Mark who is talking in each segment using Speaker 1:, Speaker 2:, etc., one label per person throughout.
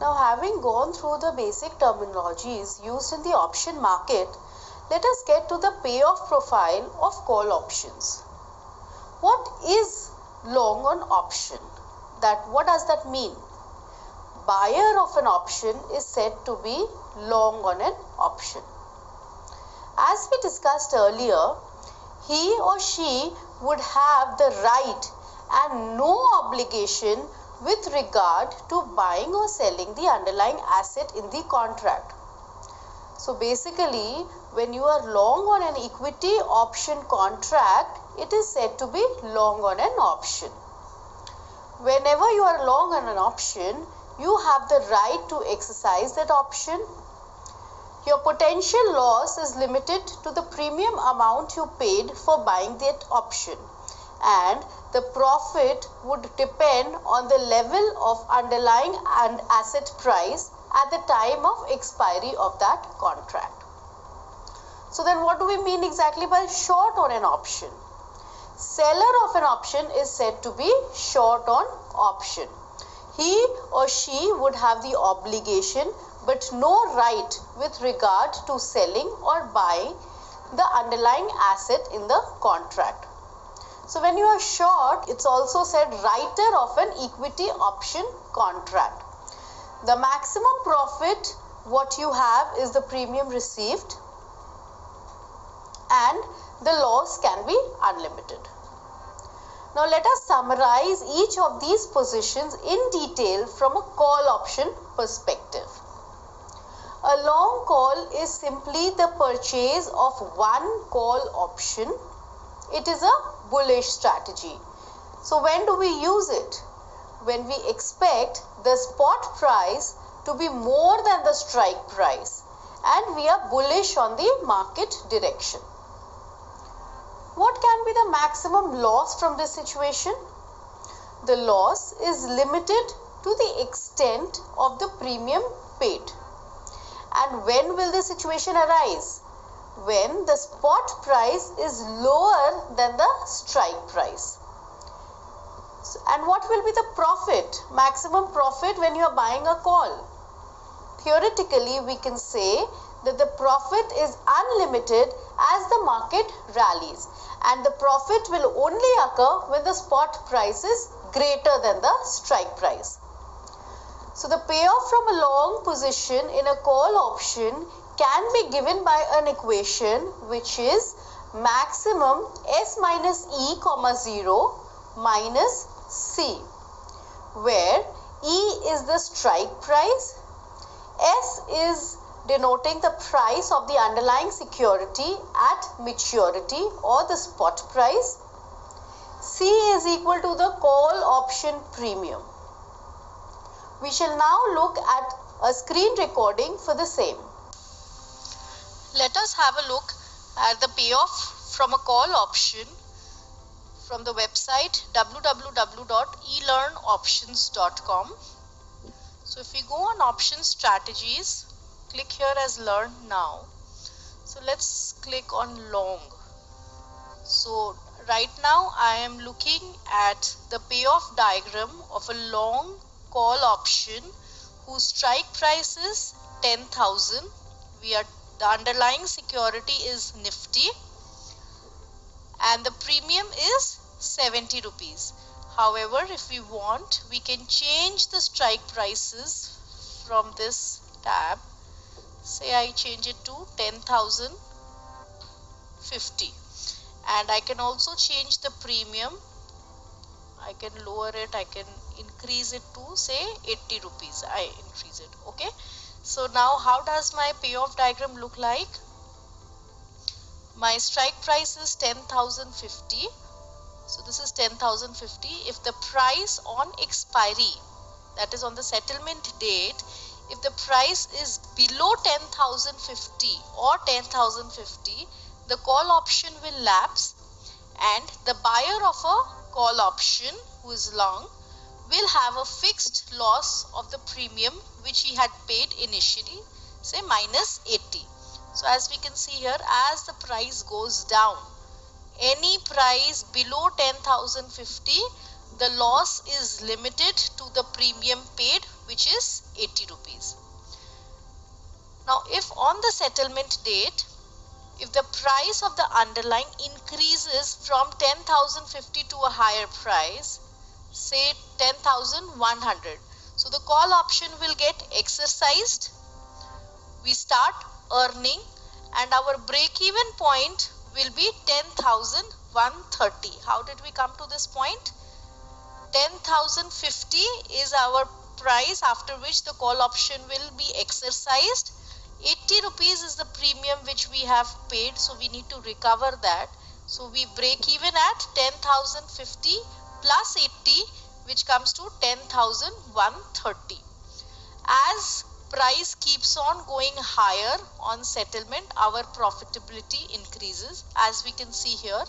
Speaker 1: Now, having gone through the basic terminologies used in the option market, let us get to the payoff profile of call options. What is long on option? What does that mean? Buyer of an option is said to be long on an option. As we discussed earlier, he or she would have the right and no obligation with regard to buying or selling the underlying asset in the contract. So basically, when you are long on an equity option contract, it is said to be long on an option. Whenever you are long on an option, you have the right to exercise that option. Your potential loss is limited to the premium amount you paid for buying that option, and the profit would depend on the level of underlying and asset price at the time of expiry of that contract. So then what do we mean exactly by short on an option? Seller of an option is said to be short on option. He or she would have the obligation but no right with regard to selling or buying the underlying asset in the contract. So when you are short, it's also said writer of an equity option contract. The maximum profit what you have is the premium received, and the loss can be unlimited. Now let us summarize each of these positions in detail from a call option perspective. A long call is simply the purchase of one call option. It is a bullish strategy. So when do we use it? When we expect the spot price to be more than the strike price and we are bullish on the market direction. What can be the maximum loss from this situation? The loss is limited to the extent of the premium paid. And when will this situation arise? When the spot price is lower than the strike price. And what will be the profit, maximum profit when you are buying a call? Theoretically, we can say that the profit is unlimited as the market rallies, and the profit will only occur when the spot price is greater than the strike price. So the payoff from a long position in a call option can be given by an equation which is maximum S minus E, 0 minus C, where E is the strike price, S is denoting the price of the underlying security at maturity or the spot price, C is equal to the call option premium. We shall now look at a screen recording for the same. Let us have a look at the payoff from a call option from the website www.elearnoptions.com. So if we go on option strategies, click here as learn now. So let's click on long. So right now I am looking at the payoff diagram of a long call option whose strike price is 10,000. The underlying security is Nifty and the premium is 70 rupees. However, if we want, we can change the strike prices from this tab. Say I change it to 10,050, and I can also change the premium. I can lower it, I can increase it to say 80 rupees. I increase it. Okay. So now how does my payoff diagram look like? My strike price is 10,050. So this is 10,050. If the price on expiry, that is on the settlement date, if the price is below 10,050 or 10,050, the call option will lapse and the buyer of a call option who is long will have a fixed loss of the premium which he had paid initially, say minus 80. So as we can see here, as the price goes down, any price below 10,050, the loss is limited to the premium paid which is 80 rupees. Now if on the settlement date, if the price of the underlying increases from 10,050 to a higher price, say 10,100, so the call option will get exercised. We start earning and our break-even point will be 10,130. How did we come to this point? 10,050 is our price after which the call option will be exercised. 80 rupees is the premium which we have paid, so we need to recover that. So we break even at 10,050 plus 80, which comes to 10,130. As price keeps on going higher on settlement, our profitability increases, as we can see here.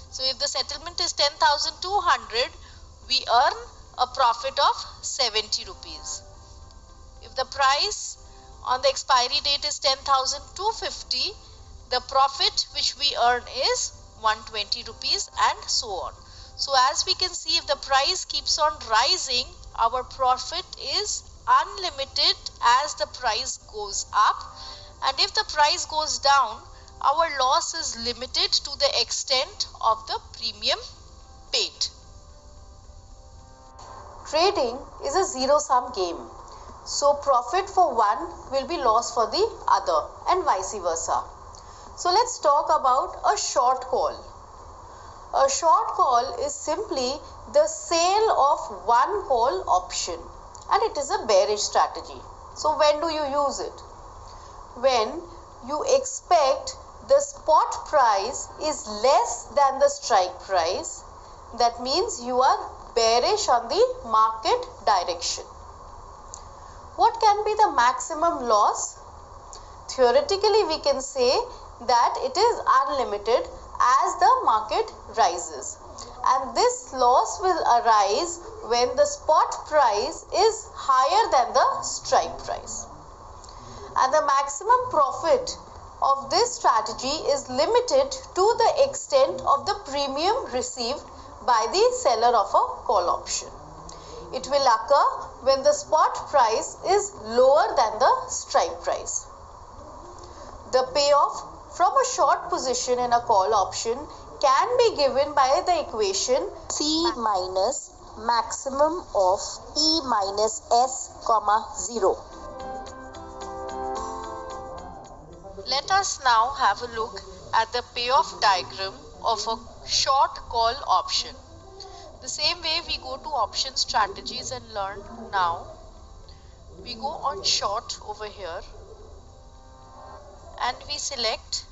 Speaker 1: So if the settlement is 10,200, we earn a profit of 70 rupees. If the price on the expiry date is 10,250, the profit which we earn is 120 rupees and so on. So as we can see, if the price keeps on rising, our profit is unlimited as the price goes up, and if the price goes down, our loss is limited to the extent of the premium paid. Trading is a zero-sum game. So profit for one will be loss for the other and vice versa. So let's talk about a short call. A short call is simply the sale of one call option, and it is a bearish strategy. So when do you use it? When you expect the spot price is less than the strike price, that means you are bearish on the market direction. What can be the maximum loss? Theoretically, we can say that it is unlimited as the market rises, and this loss will arise when the spot price is higher than the strike price. And the maximum profit of this strategy is limited to the extent of the premium received by the seller of a call option. It will occur when the spot price is lower than the strike price. The payoff from a short position in a call option can be given by the equation C minus maximum of E minus S, 0. Let us now have a look at the payoff diagram of a short call option. The same way we go to option strategies and learn now. We go on short over here and we select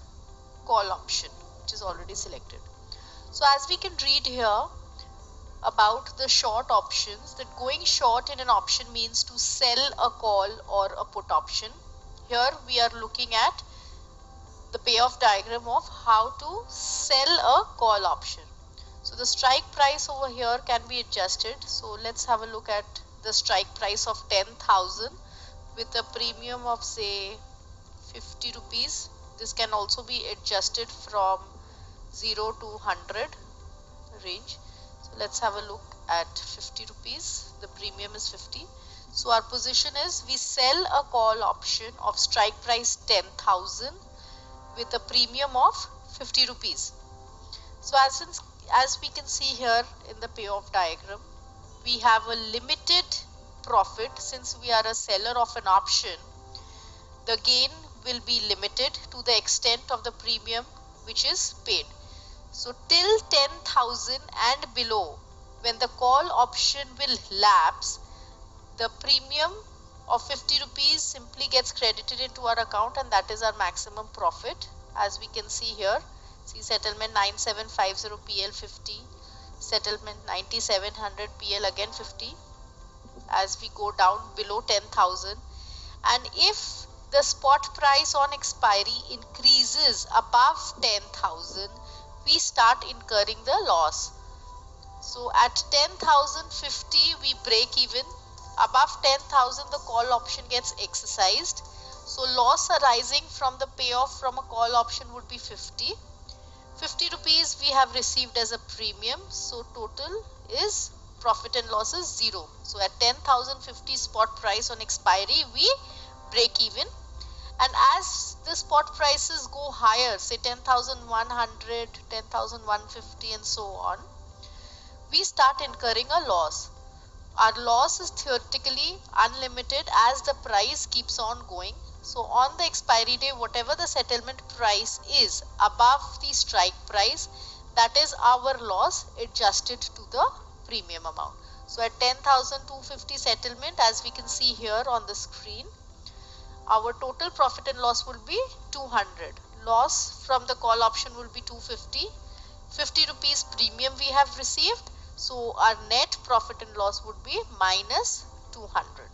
Speaker 1: call option, which is already selected. So as we can read here about the short options, that going short in an option means to sell a call or a put option. Here we are looking at the payoff diagram of how to sell a call option. So the strike price over here can be adjusted. So let's have a look at the strike price of 10,000 with a premium of say 50 rupees. This can also be adjusted from 0 to 100 range. So let's have a look at 50 rupees. The premium is 50. So our position is we sell a call option of strike price 10,000 with a premium of 50 rupees. So as we can see here in the payoff diagram, we have a limited profit. Since we are a seller of an option, the gain will be limited to the extent of the premium which is paid. So till 10,000 and below, when the call option will lapse, the premium of 50 rupees simply gets credited into our account, and that is our maximum profit. As we can see here, see settlement 9750 PL 50, settlement 9700 PL again 50, as we go down below 10,000, and if the spot price on expiry increases above 10,000, we start incurring the loss. So at 10,050 we break even. Above 10,000 the call option gets exercised. So loss arising from the payoff from a call option would be 50. 50 rupees we have received as a premium. So total is profit and loss is 0. So at 10,050 spot price on expiry, we break even. And as the spot prices go higher, say 10,100, 10,150 and so on, we start incurring a loss. Our loss is theoretically unlimited as the price keeps on going. So on the expiry day, whatever the settlement price is above the strike price, that is our loss adjusted to the premium amount. So at 10,250 settlement, as we can see here on the screen, our total profit and loss will be 200. Loss from the call option will be 250. 50 rupees premium we have received. So our net profit and loss would be minus 200.